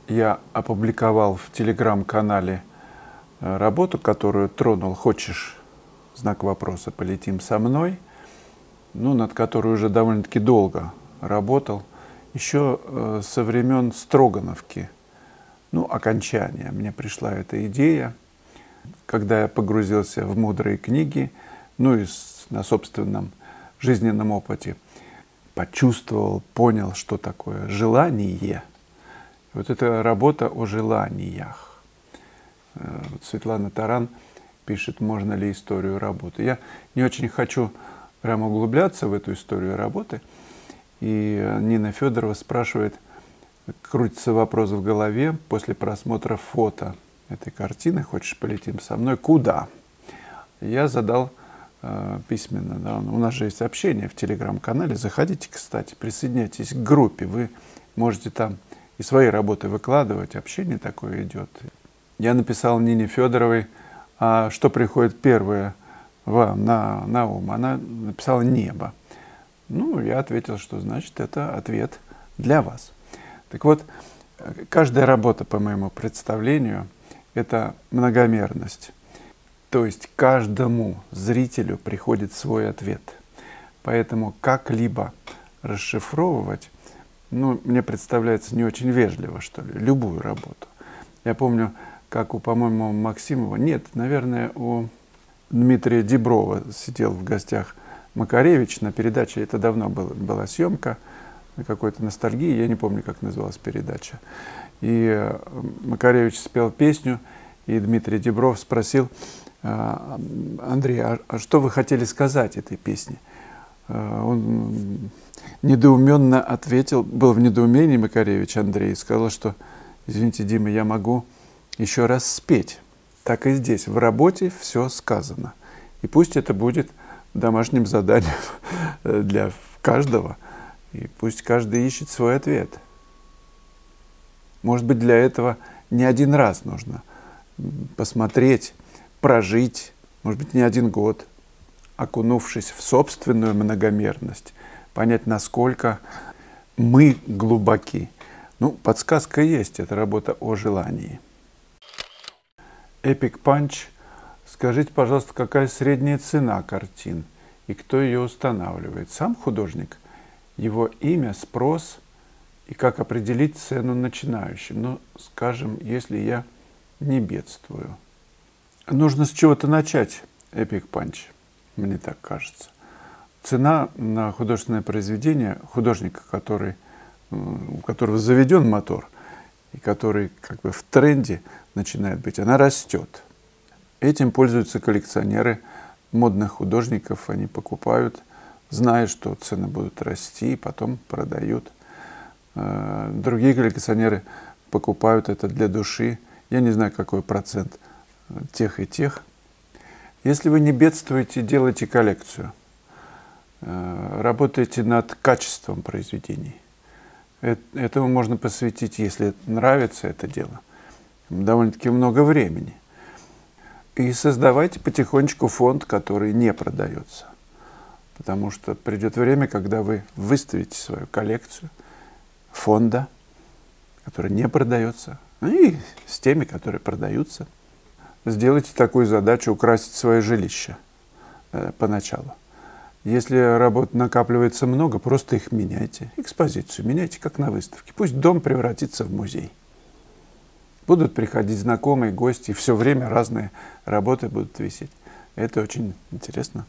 я опубликовал в телеграм-канале работу, которую тронул. Хочешь, знак вопроса, полетим со мной, ну, над которой уже довольно-таки долго работал, еще со времен Строгановки, ну, окончания. Мне пришла эта идея, когда я погрузился в мудрые книги, ну и на собственном жизненном опыте почувствовал, понял, что такое желание. Вот эта работа о желаниях. Вот Светлана Таран пишет, можно ли историю работы. Я не очень хочу прямо углубляться в эту историю работы. И Нина Федорова спрашивает, крутится вопрос в голове после просмотра фото этой картины, хочешь, полетим со мной, куда? Я задал письменно, да, у нас же есть общение в телеграм-канале, заходите, кстати, присоединяйтесь к группе, вы можете там и свои работы выкладывать, общение такое идет. Я написал Нине Федоровой, а что приходит первое вам на ум? Она написала «небо». Ну, я ответил, что значит это ответ для вас. Так вот, каждая работа, по моему представлению, это многомерность. То есть каждому зрителю приходит свой ответ. Поэтому как-либо расшифровывать, ну, мне представляется не очень вежливо, что ли, любую работу. Я помню, как у, по-моему, Максимова, нет, наверное, у Дмитрия Диброва сидел в гостях Макаревич на передаче, это давно была съемка, какой-то ностальгии, я не помню, как называлась передача. И Макаревич спел песню, и Дмитрий Дибров спросил, Андрей, а что вы хотели сказать этой песне? Он недоуменно ответил, был в недоумении Макаревич Андрей, и сказал, что, извините, Дима, я могу еще раз спеть. Так и здесь, в работе все сказано. И пусть это будет домашним заданием для каждого, и пусть каждый ищет свой ответ. Может быть, для этого не один раз нужно посмотреть, прожить, может быть, не один год, окунувшись в собственную многомерность, понять, насколько мы глубоки. Ну, подсказка есть, это работа о желании. Epic Punch. Скажите, пожалуйста, какая средняя цена картин и кто ее устанавливает? Сам художник, его имя, спрос и как определить цену начинающим? Ну, скажем, если я не бедствую. Нужно с чего-то начать, Epic Punch, мне так кажется. Цена на художественное произведение художника, у которого заведен мотор, и который как бы в тренде начинает быть, она растет. Этим пользуются коллекционеры модных художников, они покупают, зная, что цены будут расти, и потом продают. Другие коллекционеры покупают это для души. Я не знаю, какой процент тех и тех. Если вы не бедствуете, делайте коллекцию. Работайте над качеством произведений. Этому можно посвятить, если нравится это дело, довольно-таки много времени. И создавайте потихонечку фонд, который не продается. Потому что придет время, когда вы выставите свою коллекцию фонда, который не продается, и с теми, которые продаются. Сделайте такую задачу украсить свое жилище поначалу. Если работ накапливается много, просто их меняйте. Экспозицию меняйте, как на выставке. Пусть дом превратится в музей. Будут приходить знакомые, гости, и все время разные работы будут висеть. Это очень интересно.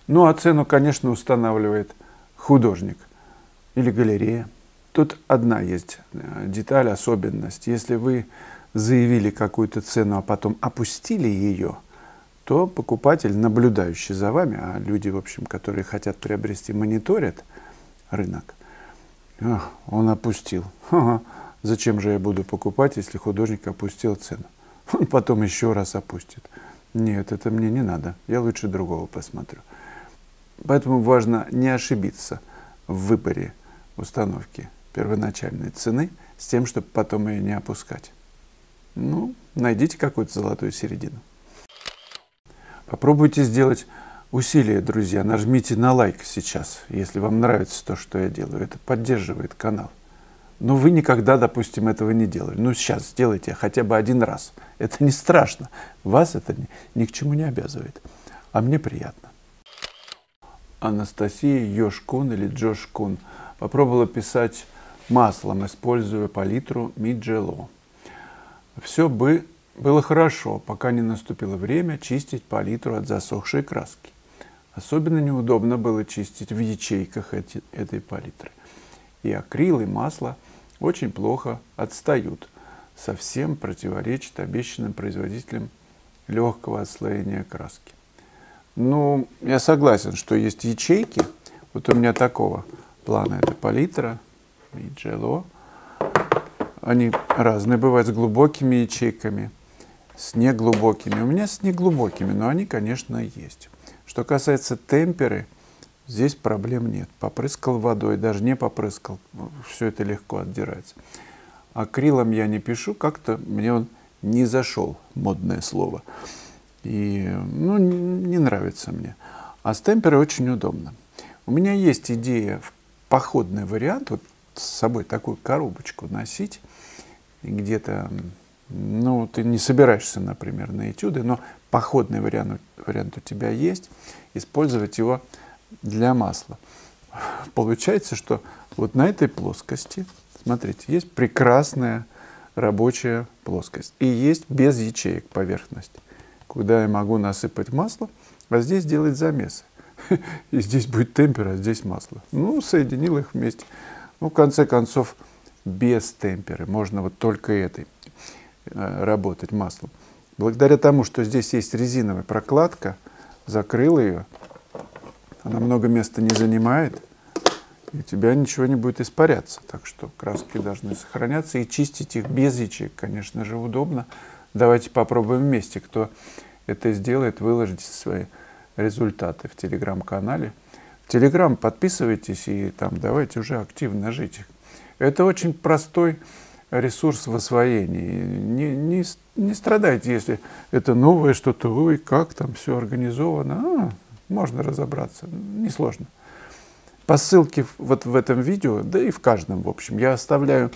Ну, а цену, конечно, устанавливает художник или галерея. Тут одна есть деталь, особенность. Если вы заявили какую-то цену, а потом опустили ее, то покупатель, наблюдающий за вами, а люди, в общем, которые хотят приобрести, мониторят рынок, он опустил. Зачем же я буду покупать, если художник опустил цену? Он потом еще раз опустит. Нет, это мне не надо, я лучше другого посмотрю. Поэтому важно не ошибиться в выборе установки первоначальной цены с тем, чтобы потом ее не опускать. Ну, найдите какую-то золотую середину. Попробуйте сделать усилие, друзья. Нажмите на лайк сейчас, если вам нравится то, что я делаю. Это поддерживает канал. Но вы никогда, допустим, этого не делали. Ну, сейчас сделайте хотя бы один раз. Это не страшно. Вас это ни к чему не обязывает. А мне приятно. Анастасия Йошкун или Джошкун попробовала писать маслом, используя палитру Midgello. Все бы было хорошо, пока не наступило время чистить палитру от засохшей краски. Особенно неудобно было чистить в ячейках этой палитры. И акрил, и масло очень плохо отстают. Совсем противоречит обещанным производителям легкого отслоения краски. Ну, я согласен, что есть ячейки. Вот у меня такого плана это палитра Midgello. Они разные бывают, с глубокими ячейками, с неглубокими. У меня с неглубокими, но они, конечно, есть. Что касается темперы, здесь проблем нет. Попрыскал водой, даже не попрыскал, все это легко отдирается. Акрилом я не пишу, как-то мне он не зашел, модное слово. И, ну, не нравится мне. А с темперой очень удобно. У меня есть идея, походный вариант, вот с собой такую коробочку носить, и где-то, ну, ты не собираешься, например, на этюды, но походный вариант у тебя есть, использовать его для масла. Получается, что вот на этой плоскости, смотрите, есть прекрасная рабочая плоскость. И есть без ячеек поверхность, куда я могу насыпать масло, а здесь делать замесы. И здесь будет темпер, а здесь масло. Ну, соединил их вместе. Ну, в конце концов, без темперы. Можно вот только этой работать маслом. Благодаря тому, что здесь есть резиновая прокладка, закрыл ее, она много места не занимает, и у тебя ничего не будет испаряться. Так что краски должны сохраняться, и чистить их без ячеек, конечно же, удобно. Давайте попробуем вместе. Кто это сделает, выложите свои результаты в телеграм-канале. В телеграм подписывайтесь и там давайте уже активно жить. Это очень простой ресурс в освоении. Не страдайте, если это новое что-то, ой, как там все организовано. Можно разобраться, несложно. По ссылке вот в этом видео, да и в каждом, в общем, я оставляю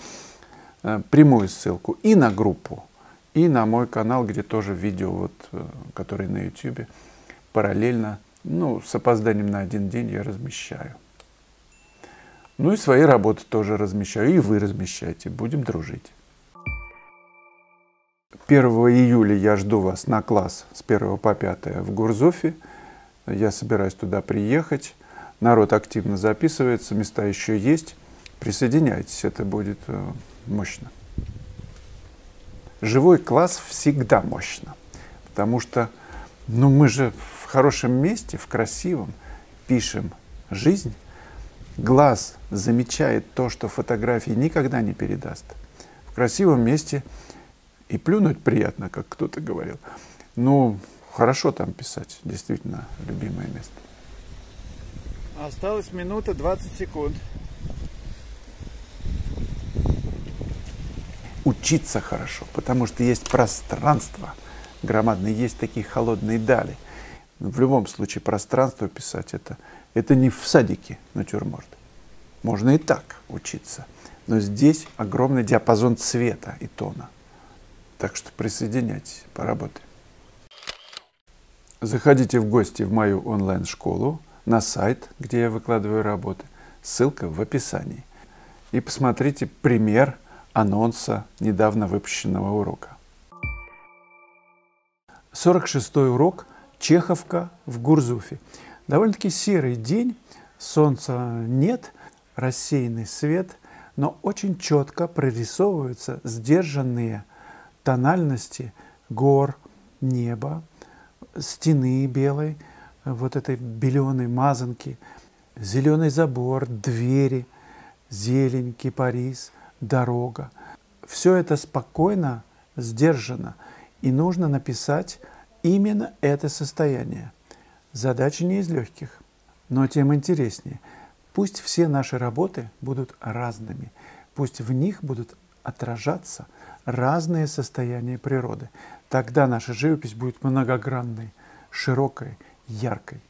прямую ссылку и на группу, и на мой канал, где тоже видео, вот, который на YouTube, параллельно, ну, с опозданием на один день я размещаю. Ну и свои работы тоже размещаю, и вы размещайте, будем дружить. 1 июля я жду вас на класс с 1 по 5 в Гурзуфе. Я собираюсь туда приехать. Народ активно записывается, места еще есть. Присоединяйтесь, это будет мощно. Живой класс всегда мощно, потому что ну, мы же в хорошем месте, в красивом, пишем жизнь. Глаз замечает то, что фотографии никогда не передаст. В красивом месте и плюнуть приятно, как кто-то говорил. Ну, хорошо там писать, действительно, любимое место. Осталась минута 20 секунд. Учиться хорошо, потому что есть пространство громадное, есть такие холодные дали. В любом случае пространство писать это не в садике натюрморт. Можно и так учиться. Но здесь огромный диапазон цвета и тона. Так что присоединяйтесь, поработаем. Заходите в гости в мою онлайн-школу, на сайт, где я выкладываю работы. Ссылка в описании. И посмотрите пример анонса недавно выпущенного урока. 46-й урок «Чеховка в Гурзуфе». Довольно-таки серый день, солнца нет, рассеянный свет, но очень четко прорисовываются сдержанные тональности гор, неба, стены белой, вот этой беленой мазанки, зеленый забор, двери, зелень, кипарис, дорога. Все это спокойно, сдержанно, и нужно написать именно это состояние. Задача не из легких, но тем интереснее. Пусть все наши работы будут разными, пусть в них будут отражаться разные состояния природы. Тогда наша живопись будет многогранной, широкой, яркой.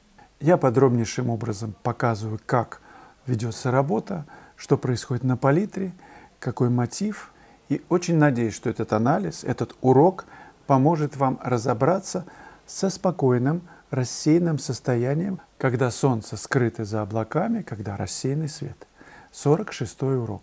Я подробнейшим образом показываю, как ведется работа, что происходит на палитре, какой мотив. И очень надеюсь, что этот анализ, этот урок поможет вам разобраться со спокойным, рассеянным состоянием, когда солнце скрыто за облаками, когда рассеянный свет. 46-й урок.